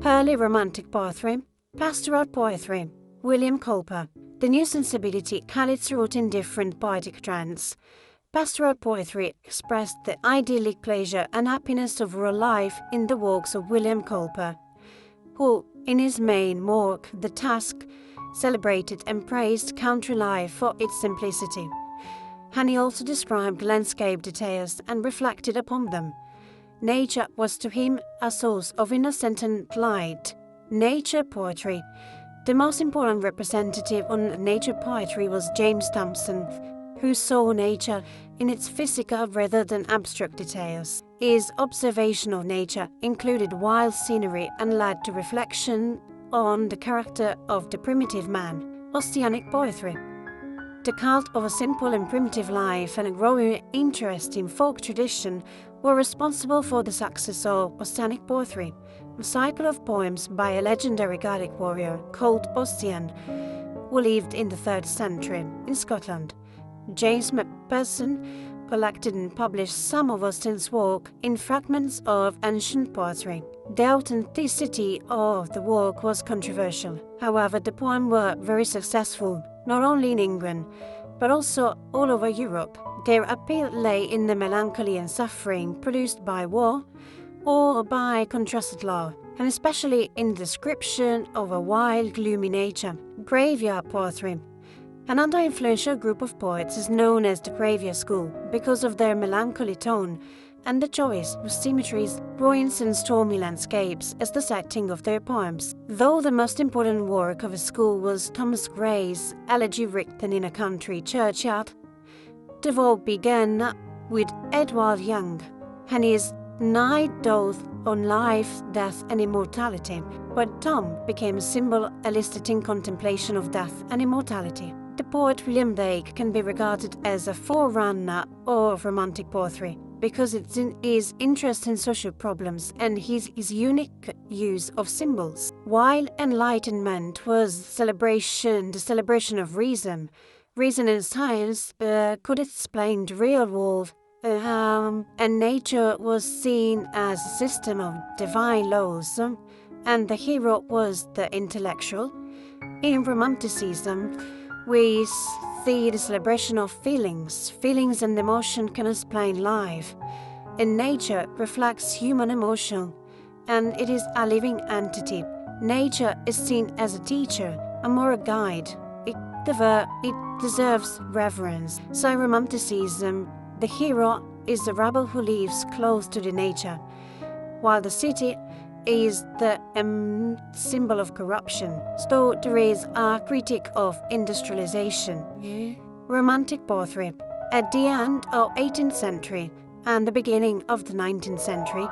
Early Romantic poetry, pastoral poetry, William Cowper. The new sensibility had its root in different poetic trends. Pastoral poetry expressed the idyllic pleasure and happiness of rural life in the works of William Cowper, who, in his main work, The Task, celebrated and praised country life for its simplicity. And he also described landscape details and reflected upon them. Nature was to him a source of innocent light. Nature poetry. The most important representative on nature poetry was James Thomson, who saw nature in its physical rather than abstract details. His observation of nature included wild scenery and led to reflection on the character of the primitive man. Ossianic poetry. The cult of a simple and primitive life and a growing interest in folk tradition were responsible for the success of Ossianic poetry, a cycle of poems by a legendary Gaelic warrior called Ossian, who lived in the 3rd century in Scotland. James McPherson collected and published some of Austen's work in fragments of ancient poetry. The authenticity of the work was controversial. However, the poems were very successful, not only in England, but also all over Europe. Their appeal lay in the melancholy and suffering produced by war or by contrasted love, and especially in the description of a wild, gloomy nature. Graveyard poetry. Another influential group of poets is known as the Graveyard School because of their melancholy tone and the choice of symmetries, ruins and stormy landscapes as the setting of their poems. Though the most important work of the school was Thomas Gray's Elegy written in a country churchyard, the work began with Edward Young and his Night Doth on Life, Death and Immortality, where Tom became a symbol eliciting contemplation of death and immortality. The poet William Blake can be regarded as a forerunner of Romantic poetry because it's in his interest in social problems and his unique use of symbols. While enlightenment was the celebration of reason and science could explain the real world, and nature was seen as a system of divine laws, and the hero was the intellectual. In Romanticism, we see the celebration of feelings. Feelings and emotion can explain life. And nature reflects human emotion, and it is a living entity. Nature is seen as a teacher, a moral guide. It deserves reverence. So in Romanticism, the hero is the rebel who lives close to the nature, while the city is the symbol of corruption. So there is a critique of industrialization. Romantic poetry. At the end of 18th century and the beginning of the 19th century,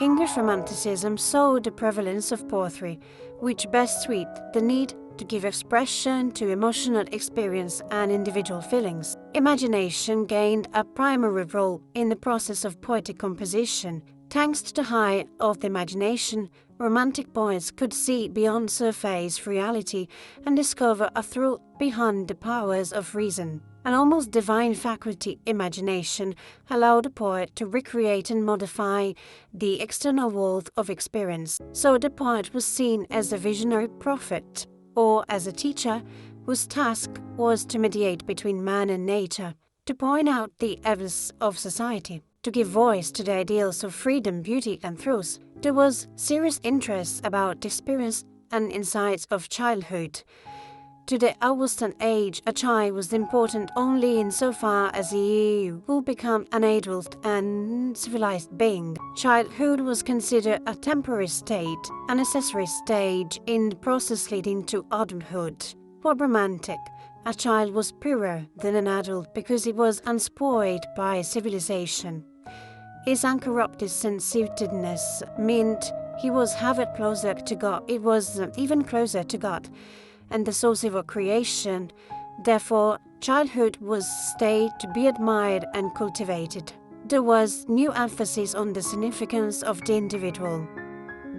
English Romanticism saw the prevalence of poetry, which best suit the need to give expression to emotional experience and individual feelings. Imagination gained a primary role in the process of poetic composition. Thanks to the height of the imagination, Romantic poets could see beyond surface reality and discover a truth behind the powers of reason. An almost divine faculty, imagination, allowed the poet to recreate and modify the external world of experience. So the poet was seen as a visionary prophet, or as a teacher whose task was to mediate between man and nature, to point out the evils of society, to give voice to the ideals of freedom, beauty, and truth. There was serious interest about the experience and insights of childhood. To the Augustan age, a child was important only insofar as he would become an adult and civilized being. Childhood was considered a temporary state, a necessary stage in the process leading to adulthood. For Romantic, a child was purer than an adult because he was unspoiled by civilization. His uncorrupted sensitiveness meant he was ever closer to God. It was even closer to God and the source of our creation. Therefore, childhood was a state to be admired and cultivated. There was new emphasis on the significance of the individual.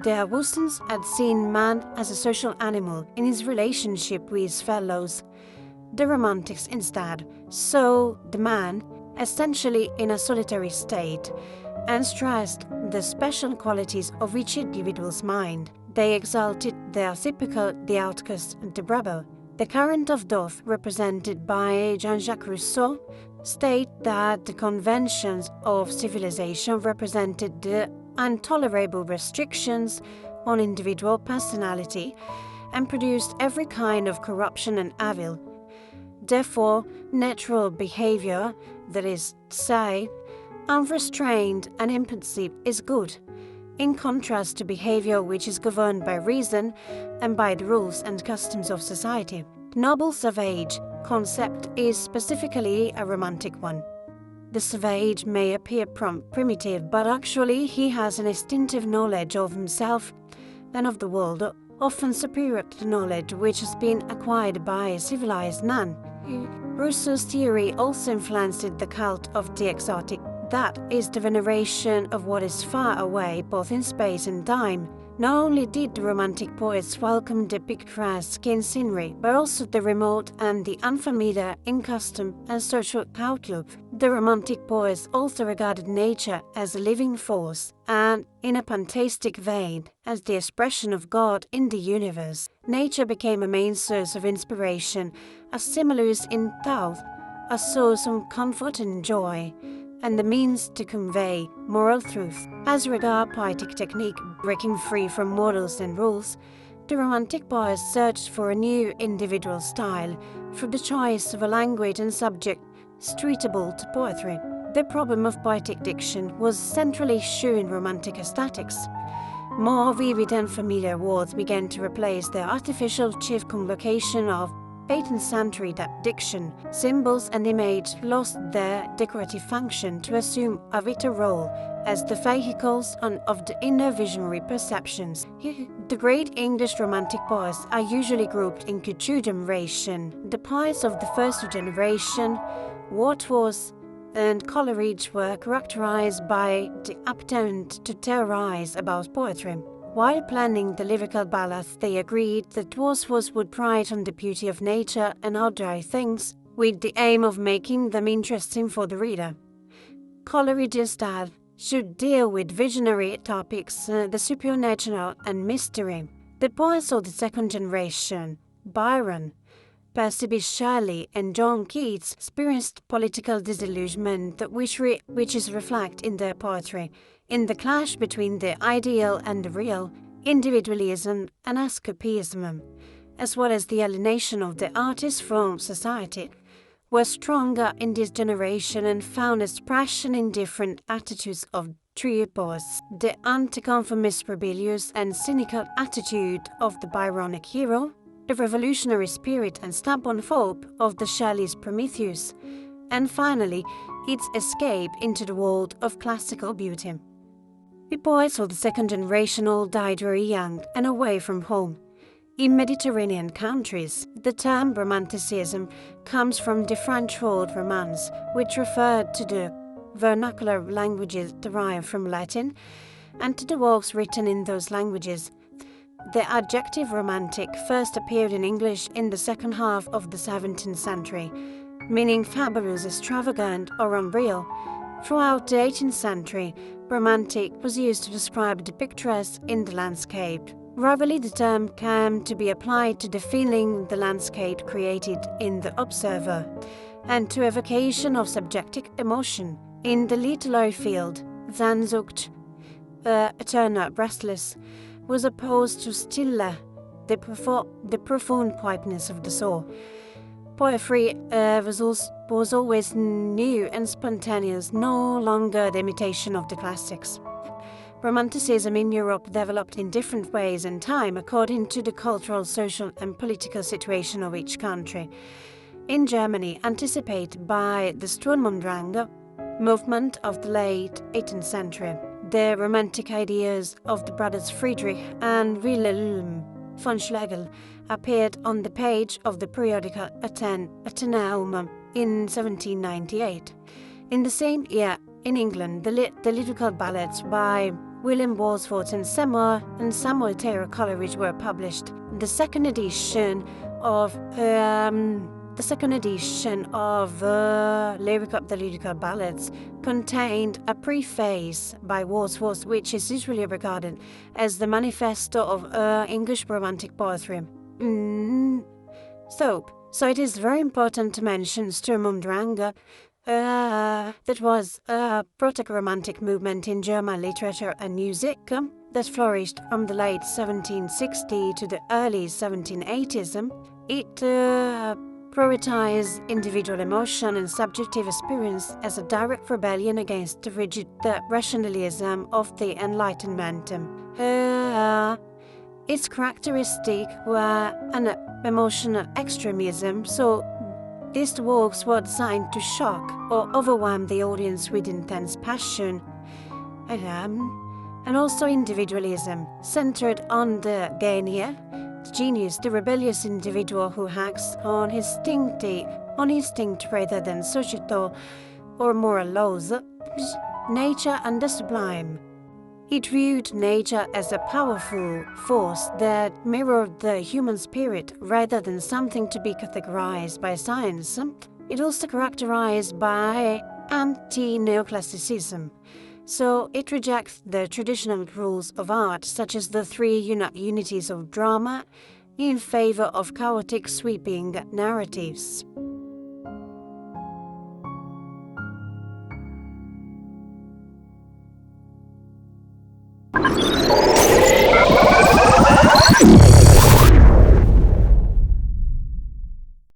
The Augustans had seen man as a social animal in his relationship with his fellows. The Romantics instead saw the man essentially in a solitary state, and stressed the special qualities of each individual's mind. They exalted the atypical, the outcast, the rebel. The current of thought, represented by Jean-Jacques Rousseau, state that the conventions of civilization represented the intolerable restrictions on individual personality and produced every kind of corruption and evil. Therefore, natural behavior, that is to say, unrestrained and impulsive, is good, in contrast to behavior which is governed by reason and by the rules and customs of society. The noble savage concept is specifically a romantic one. The savage may appear primitive, but actually he has an instinctive knowledge of himself and of the world, often superior to the knowledge which has been acquired by a civilized man. Rousseau's theory also influenced the cult of the exotic, that is, the veneration of what is far away, both in space and time. Not only did the Romantic poets welcome the picturesque in scenery, but also the remote and the unfamiliar in custom and social outlook. The Romantic poets also regarded nature as a living force and, in a pantheistic vein, as the expression of God in the universe. Nature became a main source of inspiration, a stimulus in thought, a source of comfort and joy, and the means to convey moral truth. As regard poetic technique, breaking free from models and rules, the Romantic poets searched for a new individual style through the choice of a language and subject suitable to poetry. The problem of poetic diction was a central issue in Romantic aesthetics. More vivid and familiar words began to replace the artificial chief convocation of 18th century diction. Symbols and image lost their decorative function to assume a vital role as the vehicles of the inner visionary perceptions. The great English Romantic poets are usually grouped into two generations. The poets of the first generation, Wordsworth and Coleridge, were characterized by the appetite to theorize about poetry. While planning the lyrical ballads, they agreed that Wordsworth would write on the beauty of nature and ordinary things, with the aim of making them interesting for the reader. Coleridge's style should deal with visionary topics, the supernatural and mystery. The poets of the second generation, Byron, Percy Bysshe Shelley and John Keats, experienced political disillusionment which is reflected in their poetry, in the clash between the ideal and the real, individualism and escapism, as well as the alienation of the artist from society, were stronger in this generation and found expression in different attitudes of three poets. The anti-conformist, rebellious and cynical attitude of the Byronic hero, the revolutionary spirit and stubborn hope of the Shelley's Prometheus, and finally, its escape into the world of classical beauty. The poets of the second generation all died very young and away from home. In Mediterranean countries, the term Romanticism comes from the French word romance, which referred to the vernacular languages derived from Latin and to the works written in those languages. The adjective romantic first appeared in English in the second half of the 17th century, meaning fabulous, extravagant, or unreal. Throughout the 18th century, romantic was used to describe the picturesque in the landscape. Gradually, the term came to be applied to the feeling the landscape created in the observer, and to evocation of subjective emotion. In the literary field, Sehnsucht, eternal restless, was opposed to Stille, the profound quietness of the soul. Poetry was always new and spontaneous, no longer the imitation of the classics. Romanticism in Europe developed in different ways and time according to the cultural, social and political situation of each country. In Germany, anticipated by the Sturm-und-Drang movement of the late 18th century, the romantic ideas of the brothers Friedrich and Wilhelm von Schlegel appeared on the page of the periodical Athenaeum in 1798. In the same year, in England, the lyrical ballads by William Wordsworth and Samuel Taylor Coleridge were published. The second edition of the second edition of Lyric of the Lyrical Ballads contained a preface by Wordsworth, which is usually regarded as the manifesto of English Romantic poetry. So it is very important to mention Sturm und Drang, that was a proto-romantic movement in German literature and music that flourished from the late 1760s to the early 1780s. It prioritized individual emotion and subjective experience as a direct rebellion against the rigid rationalism of the Enlightenment. Its characteristics were an emotional extremism, so these works were designed to shock or overwhelm the audience with intense passion, and also individualism, centered on the genius, the genius, the rebellious individual who acts on instinct rather than societal or moral laws, nature and the sublime. It viewed nature as a powerful force that mirrored the human spirit rather than something to be categorized by science. It also characterized by anti-neoclassicism. So it rejects the traditional rules of art, such as the three unities of drama, in favor of chaotic, sweeping narratives.